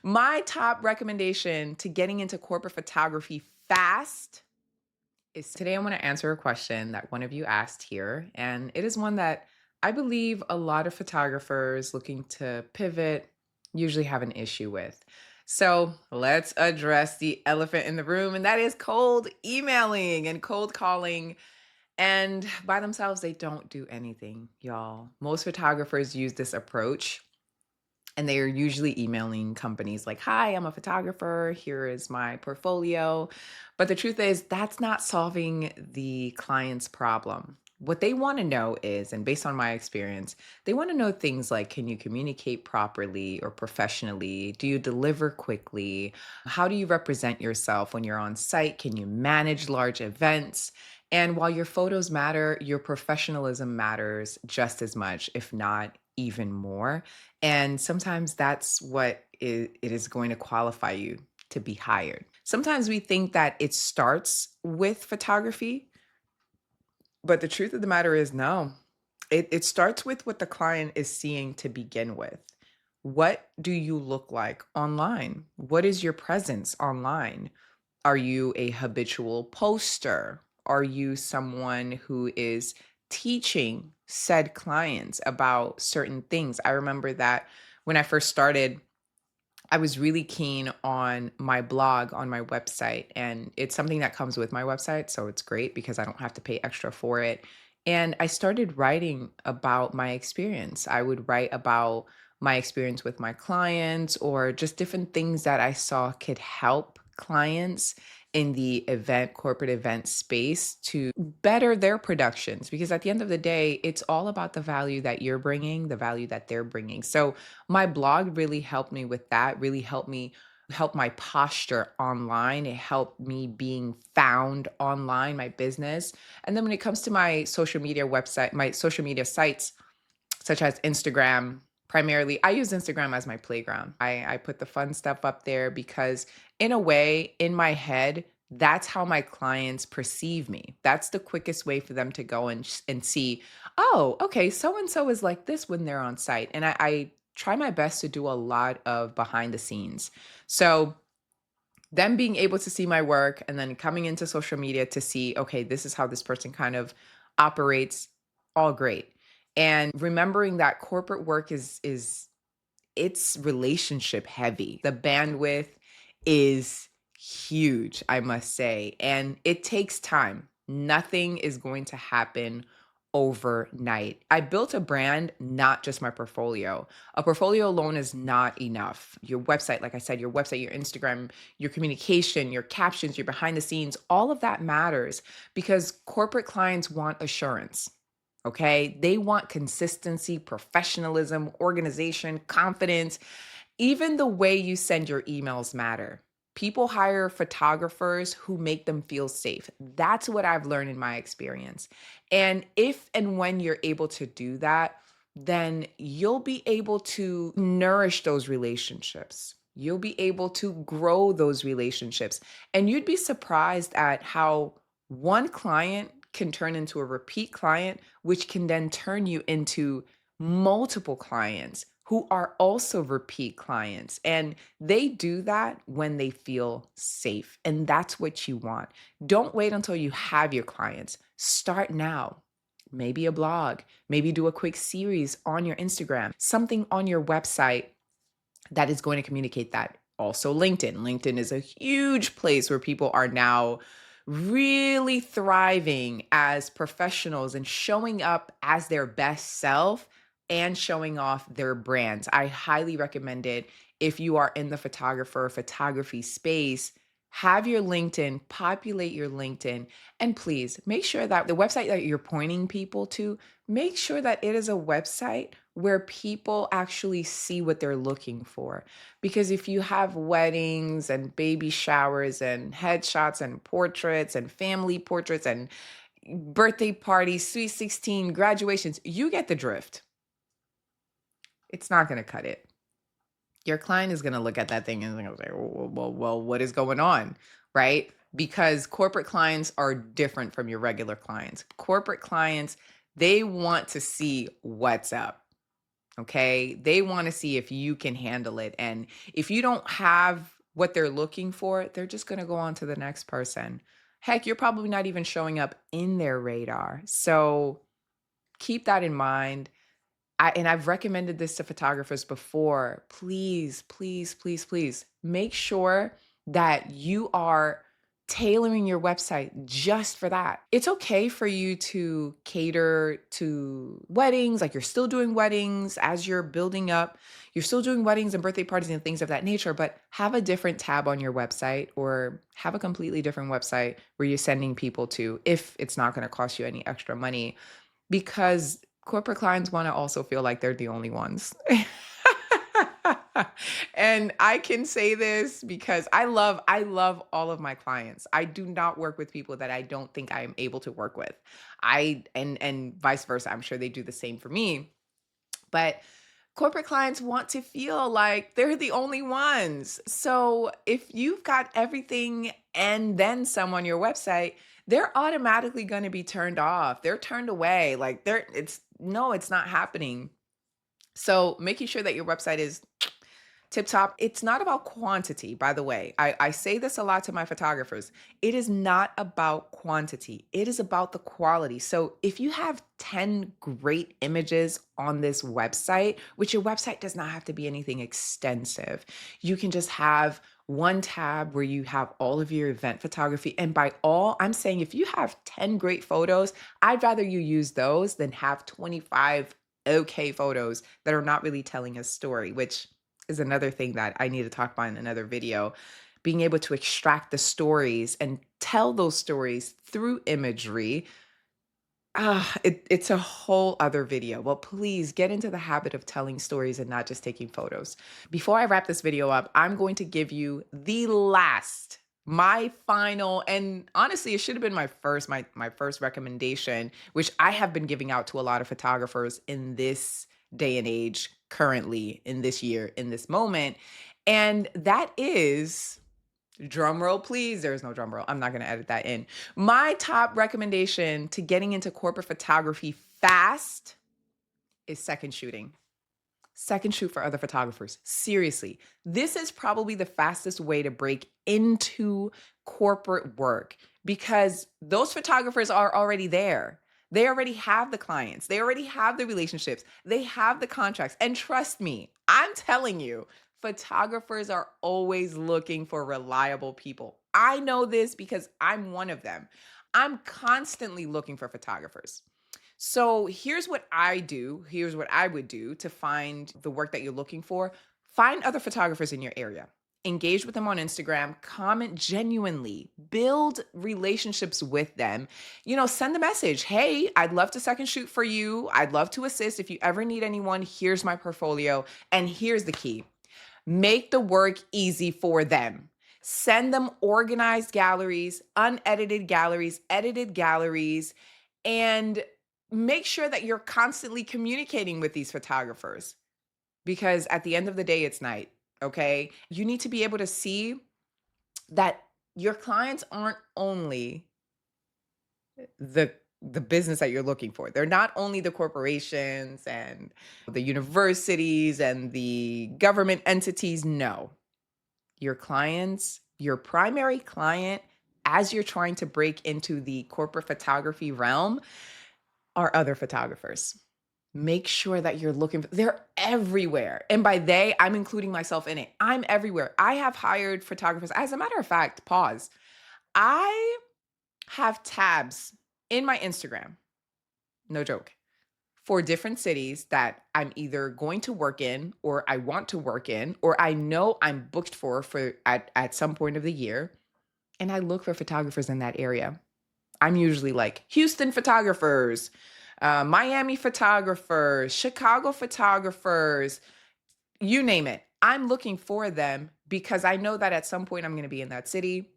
My top recommendation to getting into corporate photography fast is today I want to answer a question that one of you asked here. And it is one that I believe a lot of photographers looking to pivot usually have an issue with. So let's address the elephant in the room, and that is cold emailing and cold calling. And by themselves, they don't do anything, y'all. Most photographers use this approach and they are usually emailing companies like, "Hi, I'm a photographer. Here is my portfolio." But the truth is, that's not solving the client's problem. What they want to know is, and based on my experience, they want to know things like, can you communicate properly or professionally? Do you deliver quickly? How do you represent yourself when you're on site? Can you manage large events? And while your photos matter, your professionalism matters just as much, if not even more. And sometimes that's what it is going to qualify you to be hired. Sometimes we think that it starts with photography, but the truth of the matter is no. It starts with what the client is seeing to begin with. What do you look like online? What is your presence online? Are you a habitual poster? Are you someone who is teaching said clients about certain things? I remember that when I first started, I was really keen on my blog on my website, and it's something that comes with my website. So it's great because I don't have to pay extra for it. And I started writing about my experience. I would write about my experience with my clients or just different things that I saw could help clients in the corporate event space to better their productions. Because at the end of the day, it's all about the value that you're bringing, the value that they're bringing. So my blog really helped me with that, really helped me help my posture online. It helped me being found online, my business. And then when it comes to my social media website, my social media sites, such as Instagram, primarily, I use Instagram as my playground. I put the fun stuff up there because, in a way, in my head, that's how my clients perceive me. That's the quickest way for them to go and see, oh, okay, so and so is like this when they're on site. And I try my best to do a lot of behind the scenes. So, them being able to see my work and then coming into social media to see, okay, this is how this person kind of operates, all great. And remembering that corporate work is it's relationship heavy. The bandwidth is huge, I must say, and it takes time. Nothing is going to happen overnight. I built a brand, not just my portfolio. A portfolio alone is not enough. Your website, like I said, your website, your Instagram, your communication, your captions, your behind the scenes, all of that matters because corporate clients want assurance. Okay. They want consistency, professionalism, organization, confidence. Even the way you send your emails matter. People hire photographers who make them feel safe. That's what I've learned in my experience. And if and when you're able to do that, then you'll be able to nourish those relationships. You'll be able to grow those relationships. And you'd be surprised at how one client can turn into a repeat client, which can then turn you into multiple clients who are also repeat clients. And they do that when they feel safe. And that's what you want. Don't wait until you have your clients. Start now. Maybe a blog, maybe do a quick series on your Instagram, something on your website that is going to communicate that. Also, LinkedIn. LinkedIn is a huge place where people are now really thriving as professionals and showing up as their best self and showing off their brands. I highly recommend it if you are in the photography space. Have your LinkedIn, populate your LinkedIn, and please make sure that the website that you're pointing people to, make sure that it is a website where people actually see what they're looking for. Because if you have weddings and baby showers and headshots and portraits and family portraits and birthday parties, sweet 16, graduations, you get the drift. It's not going to cut it. Your client is going to look at that thing and they're going to say, well, what is going on? Right? Because corporate clients are different from your regular clients. Corporate clients, they want to see what's up. Okay. They want to see if you can handle it. And if you don't have what they're looking for, they're just going to go on to the next person. Heck, you're probably not even showing up in their radar. So keep that in mind. I've recommended this to photographers before. Please, please, please, please make sure that you are tailoring your website just for that. It's okay for you to cater to weddings, like you're still doing weddings as you're building up. You're still doing weddings and birthday parties and things of that nature, but have a different tab on your website or have a completely different website where you're sending people to if it's not going to cost you any extra money because corporate clients wanna also feel like they're the only ones. And I can say this because I love all of my clients. I do not work with people that I don't think I am able to work with. And vice versa. I'm sure they do the same for me. But corporate clients want to feel like they're the only ones. So if you've got everything and then some on your website, they're automatically going to be turned off. They're turned away. Like they're it's no, it's not happening. So making sure that your website is tip top. It's not about quantity, by the way. I say this a lot to my photographers. It is not about quantity, it is about the quality. So if you have 10 great images on this website, which your website does not have to be anything extensive, you can just have one tab where you have all of your event photography. And by all, I'm saying if you have 10 great photos, I'd rather you use those than have 25 okay photos that are not really telling a story, which is another thing that I need to talk about in another video. Being able to extract the stories and tell those stories through imagery. It's a whole other video. Well, please get into the habit of telling stories and not just taking photos. Before I wrap this video up, I'm going to give you my final, and honestly, it should have been my first recommendation, which I have been giving out to a lot of photographers in this day and age, currently in this year, in this moment. And that is drum roll, please. There's no drum roll. I'm not going to edit that in. My top recommendation to getting into corporate photography fast is second shooting. Second shoot for other photographers. Seriously, this is probably the fastest way to break into corporate work because those photographers are already there. They already have the clients, they already have the relationships, they have the contracts. And trust me, I'm telling you, photographers are always looking for reliable people. I know this because I'm one of them. I'm constantly looking for photographers. So here's what I do. Here's what I would do to find the work that you're looking for. Find other photographers in your area. Engage with them on Instagram, comment genuinely, build relationships with them. Send a message. Hey, I'd love to second shoot for you. I'd love to assist. If you ever need anyone, here's my portfolio. And here's the key: make the work easy for them. Send them organized galleries, unedited galleries, edited galleries, and make sure that you're constantly communicating with these photographers because at the end of the day, it's night. Okay. You need to be able to see that your clients aren't only the business that you're looking for. They're not only the corporations and the universities and the government entities. No, your clients, your primary client, as you're trying to break into the corporate photography realm, are other photographers. Make sure that you're looking for, they're everywhere. And by they, I'm including myself in it. I'm everywhere. I have hired photographers. As a matter of fact, pause. I have tabs in my Instagram, no joke, for different cities that I'm either going to work in or I want to work in or I know I'm booked for at some point of the year. And I look for photographers in that area. I'm usually like Houston photographers, Miami photographers, Chicago photographers, you name it. I'm looking for them because I know that at some point I'm going to be in that city.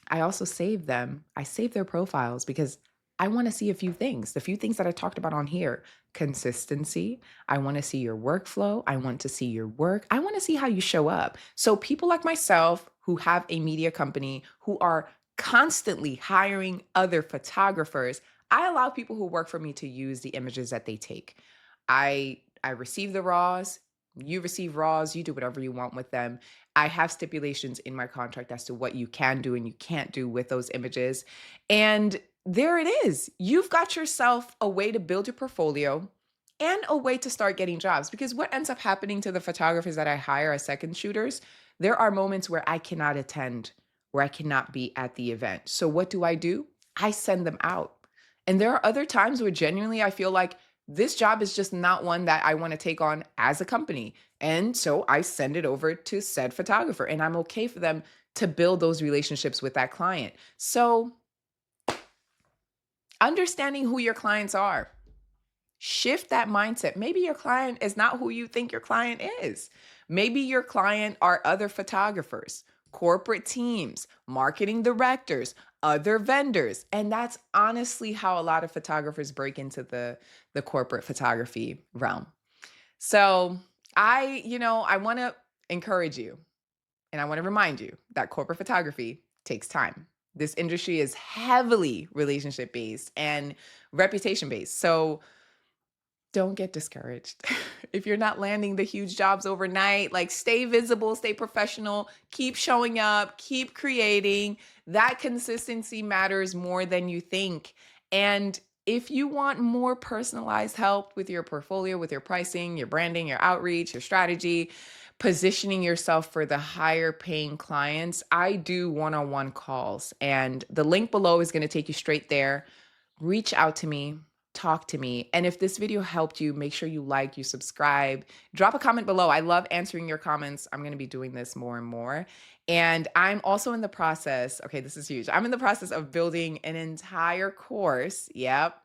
I also save them. I save their profiles because I want to see a few things. The few things that I talked about on here: consistency. I want to see your workflow. I want to see your work. I want to see how you show up. So, people like myself who have a media company, who are constantly hiring other photographers, I allow people who work for me to use the images that they take. I I receive the raws, you receive raws, you do whatever you want with them. I have stipulations in my contract as to what you can do and you can't do with those images. And there it is. You've got yourself a way to build your portfolio and a way to start getting jobs. Because what ends up happening to the photographers that I hire as second shooters, there are moments where I cannot attend, where I cannot be at the event. So what do? I send them out. And there are other times where genuinely I feel like this job is just not one that I want to take on as a company. And so I send it over to said photographer, and I'm okay for them to build those relationships with that client. So understanding who your clients are, shift that mindset. Maybe your client is not who you think your client is. Maybe your client are other photographers, corporate teams, marketing directors, other vendors. And that's honestly how a lot of photographers break into the corporate photography realm. So I want to encourage you and I want to remind you that corporate photography takes time. This industry is heavily relationship based and reputation based. So don't get discouraged. If you're not landing the huge jobs overnight, like stay visible, stay professional, keep showing up, keep creating. That consistency matters more than you think. And if you want more personalized help with your portfolio, with your pricing, your branding, your outreach, your strategy, positioning yourself for the higher paying clients, I do one on one calls. And the link below is going to take you straight there. Reach out to me, talk to me. And if this video helped you, make sure you like, you subscribe, drop a comment below. I love answering your comments. I'm going to be doing this more and more. And I'm also in the process, okay, this is huge. I'm in the process of building an entire course. Yep.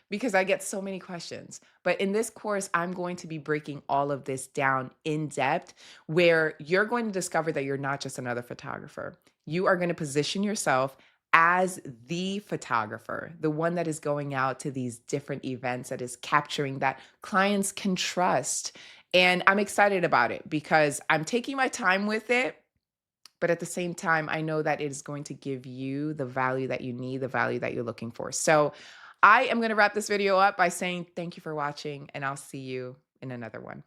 Because I get so many questions. But in this course, I'm going to be breaking all of this down in depth where you're going to discover that you're not just another photographer. You are going to position yourself as the photographer, the one that is going out to these different events, that is capturing that clients can trust. And I'm excited about it because I'm taking my time with it. But at the same time, I know that it is going to give you the value that you need, the value that you're looking for. So I am going to wrap this video up by saying thank you for watching, and I'll see you in another one.